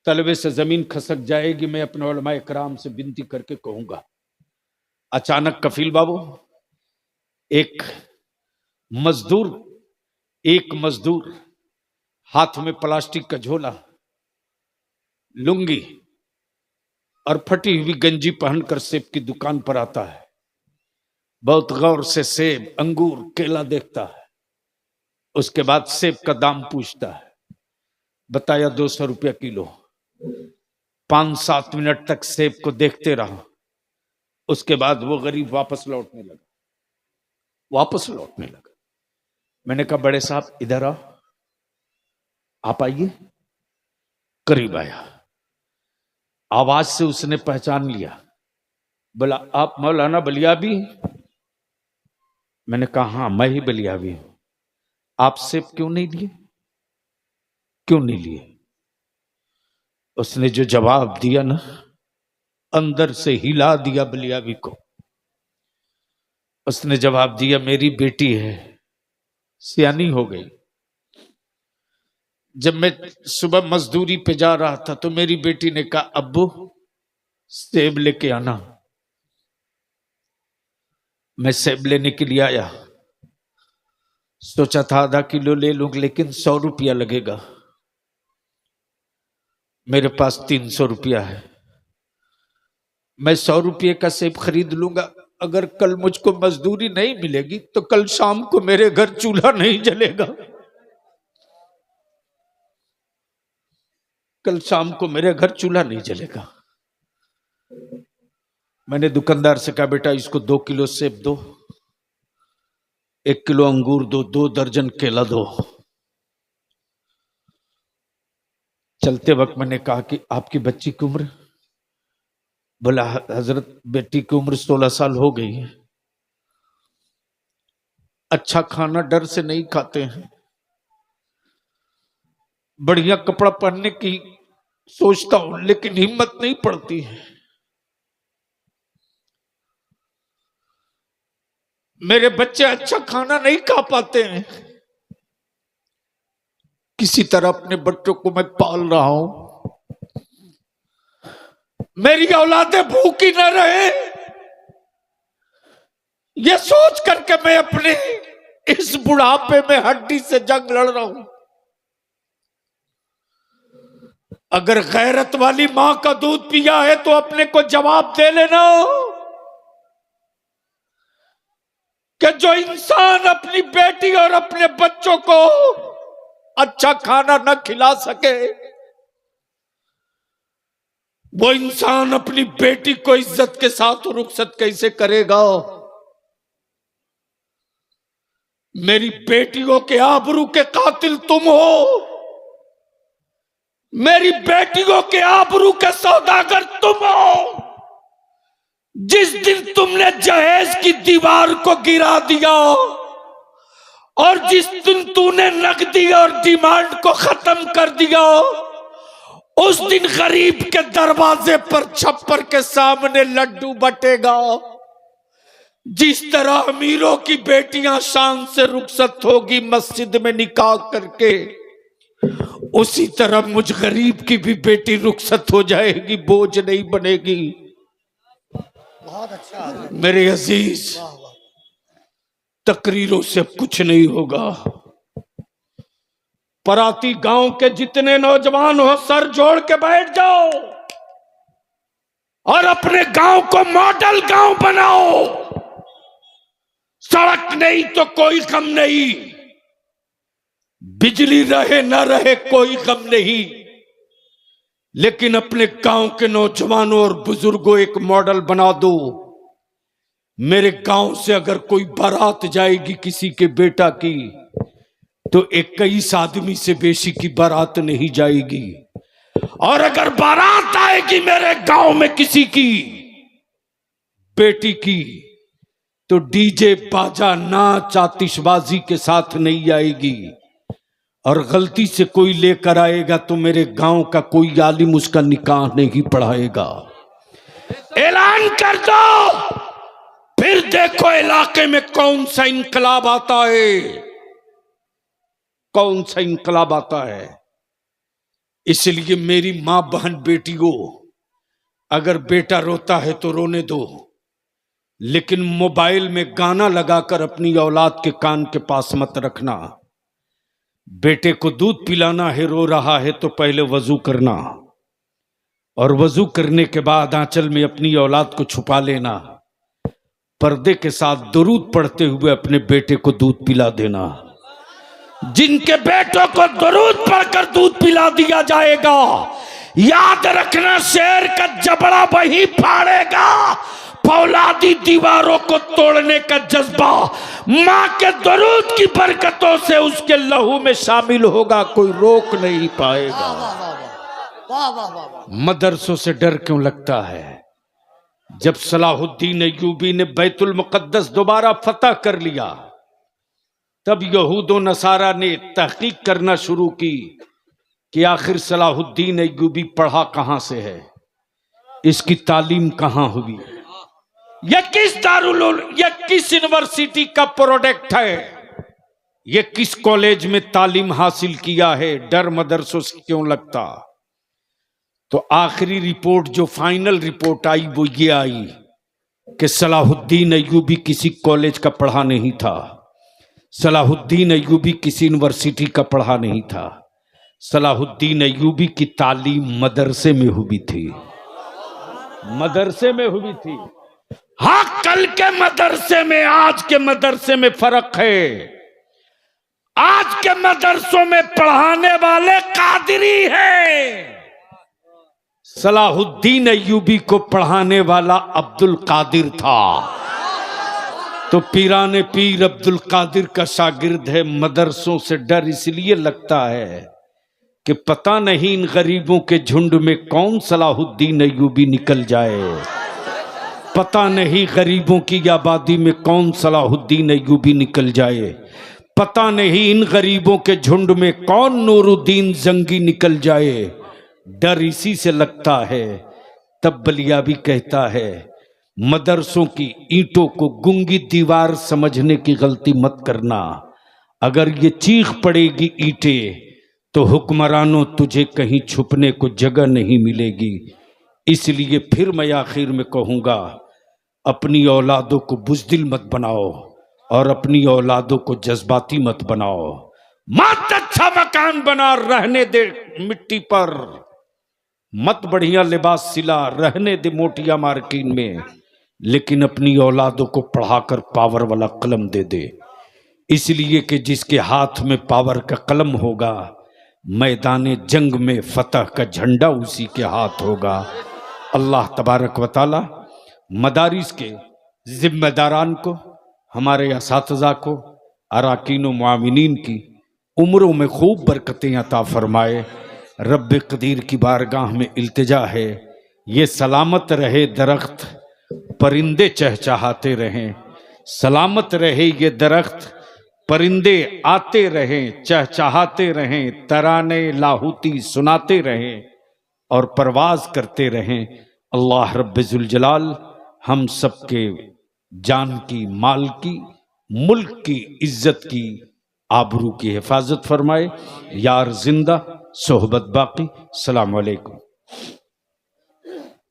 तलबे से जमीन खसक जाएगी। मैं अपने उलमाए कराम से विनती करके कहूंगा। अचानक कफील बाबू एक मजदूर हाथ में प्लास्टिक का झोला, लुंगी और फटी हुई गंजी पहनकर सेब की दुकान पर आता है। बहुत गौर से सेब, अंगूर, केला देखता है। उसके बाद सेब का दाम पूछता है। बताया 200 रुपया किलो। 5-7 मिनट तक सेब को देखते रहा। उसके बाद वो गरीब वापस लौटने लगा। मैंने कहा बड़े साहब इधर आओ, आप आइए। करीब आया। आवाज से उसने पहचान लिया। बोला आप मौलाना बलियाबी? मैंने कहा हाँ मैं ही बलियाबी हूं। आप सेब क्यों नहीं लिए? उसने जो जवाब दिया ना, अंदर से हिला दिया बलियाबी को। उसने जवाब दिया मेरी बेटी है, सियानी हो गई। जब मैं सुबह मजदूरी पे जा रहा था तो मेरी बेटी ने कहा अब्बू सेब लेके आना। मैं सेब लेने के लिए आया। सोचा था आधा किलो ले लूं, लेकिन 100 रुपया लगेगा। मेरे पास 300 रुपया है। मैं 100 रुपये का सेब खरीद लूंगा। अगर कल मुझको मजदूरी नहीं मिलेगी तो कल शाम को मेरे घर चूल्हा नहीं जलेगा। मैंने दुकानदार से कहा बेटा इसको 2 किलो सेब दो, 1 किलो अंगूर दो, 2 दर्जन केला दो। चलते वक्त मैंने कहा कि आपकी बच्ची की उम्र? बोला हजरत बेटी की उम्र 16 साल हो गई है। अच्छा खाना डर से नहीं खाते हैं, बढ़िया कपड़ा पहनने की सोचता हूं लेकिन हिम्मत नहीं पड़ती है। मेरे बच्चे अच्छा खाना नहीं खा पाते हैं। किसी तरह अपने बच्चों को मैं पाल रहा हूं। मेरी औलादें भूखी न रहे, ये सोच करके मैं अपने इस बुढ़ापे में हड्डी से जंग लड़ रहा हूं। अगर गैरत वाली मां का दूध पिया है तो अपने को जवाब दे लेना कि जो इंसान अपनी बेटी और अपने बच्चों को अच्छा खाना न खिला सके, वो इंसान अपनी बेटी को इज्जत के साथ रुखसत कैसे करेगा? मेरी बेटियों के आबरू के कातिल तुम हो। मेरी बेटियों के आबरू के सौदागर तुम हो। जिस दिन तुमने जहेज की दीवार को गिरा दिया और जिस दिन तूने नकदी और डिमांड को खत्म कर दिया, उस दिन गरीब के दरवाजे पर छप्पर के सामने लड्डू बटेगा। जिस तरह अमीरों की बेटियां शान से रुखसत होगी मस्जिद में निकाह करके, उसी तरह मुझ गरीब की भी बेटी रुखसत हो जाएगी, बोझ नहीं बनेगी। बहुत अच्छा मेरे अजीज, तकरीरों से कुछ नहीं होगा। पराती गांव के जितने नौजवान हो सर जोड़ के बैठ जाओ और अपने गांव को मॉडल गांव बनाओ। सड़क नहीं तो कोई गम नहीं, बिजली रहे न रहे कोई गम नहीं, लेकिन अपने गांव के नौजवानों और बुजुर्गों एक मॉडल बना दो। मेरे गांव से अगर कोई बारात जाएगी किसी के बेटा की तो 21 आदमी से बेशी की बारात नहीं जाएगी। और अगर बारात आएगी मेरे गांव में किसी की बेटी की तो डीजे बाजा नाच आतिशबाजी के साथ नहीं आएगी। और गलती से कोई लेकर आएगा तो मेरे गांव का कोई आलिम उसका निकाह नहीं पढ़ाएगा। ऐलान कर दो, फिर देखो इलाके में कौन सा इनकलाब आता है, कौन सा इनकलाब आता है। इसलिए मेरी मां बहन बेटियों, अगर बेटा रोता है तो रोने दो, लेकिन मोबाइल में गाना लगाकर अपनी औलाद के कान के पास मत रखना। बेटे को दूध पिलाना है, रो रहा है तो पहले वजू करना, और वजू करने के बाद आंचल में अपनी औलाद को छुपा लेना, पर्दे के साथ दुरूद पढ़ते हुए अपने बेटे को दूध पिला देना। जिनके बेटों को दुरूद पढ़कर दूध पिला दिया जाएगा, याद रखना शेर का जबड़ा वही फाड़ेगा। फौलादी दीवारों को तोड़ने का जज्बा मां के दुरूद की बरकतों से उसके लहू में शामिल होगा, कोई रोक नहीं पाएगा। वाह वाह वाह वाह। मदरसों से डर क्यों लगता है? जब सलाहुद्दीन अय्यूबी ने बैतुल मुकद्दस दोबारा फतह कर लिया, तब यहूद व नसारा ने तहकीक करना शुरू की कि आखिर सलाहुद्दीन अय्यूबी पढ़ा कहां से है, इसकी तालीम कहां हुई, यह किस यह किस यूनिवर्सिटी का प्रोडक्ट है, यह किस कॉलेज में तालीम हासिल किया है। डर मदरसों से क्यों लगता? तो आखिरी रिपोर्ट, जो फाइनल रिपोर्ट आई, वो ये आई कि सलाहुद्दीन अय्यूबी किसी कॉलेज का पढ़ा नहीं था, सलाहुद्दीन अय्यूबी किसी यूनिवर्सिटी का पढ़ा नहीं था, सलाहुद्दीन अय्यूबी की तालीम मदरसे में हुई थी, मदरसे में हुई थी। हाँ, कल के मदरसे में आज के मदरसे में फर्क है। आज के मदरसों में पढ़ाने वाले कादरी हैं, सलाहुद्दीन अय्यूबी को पढ़ाने वाला अब्दुल कादिर था। तो पीराने पीर अब्दुल कादिर का शागिर्द है। मदरसों से डर इसलिए लगता है कि पता नहीं इन गरीबों के झुंड में कौन सलाहुद्दीन अय्यूबी निकल जाए, पता नहीं गरीबों की आबादी में कौन सलाहुद्दीन अय्यूबी निकल जाए, पता नहीं इन गरीबों के झुंड में कौन नूरुद्दीन जंगी निकल जाए। डर इसी से लगता है। तब बलियाबी कहता है, मदरसों की ईंटों को गूंगी दीवार समझने की गलती मत करना। अगर ये चीख पड़ेगी ईंटें, तो हुक्मरानों तुझे कहीं छुपने को जगह नहीं मिलेगी। इसलिए फिर मैं आखिर में कहूँगा, अपनी औलादों को बुज़दिल मत बनाओ और अपनी औलादों को जज्बाती मत बनाओ। मत अच्छा मकान बना, रहने दे मिट्टी पर, मत बढ़िया लिबास सिला, रहने दे मोटिया मार्किन में, लेकिन अपनी औलादों को पढ़ाकर पावर वाला कलम दे दे। इसलिए कि जिसके हाथ में पावर का कलम होगा, मैदान जंग में फतह का झंडा उसी के हाथ होगा। अल्लाह तबारक व तआला मदारिस के जिम्मेदारान को, हमारे असातिज़ा को, अराकीन व मुआमिनीन की उम्रों में खूब बरकतें अता फरमाए। रब कदीर की बारगाह में इल्तिजा है, ये सलामत रहे दरख्त, परिंदे चहचहाते रहें, सलामत रहे ये दरख्त, परिंदे आते रहें, चहचहाते रहें, तराने लाहूती सुनाते रहें और परवाज करते रहें। अल्लाह रब्बुल जलाल हम सबके जान की, माल की, मुल्क की, इज्जत की, आबरू की हिफाजत फरमाए। यार जिंदा, सोहबत बाकी। अस्सलामु अलैकुम।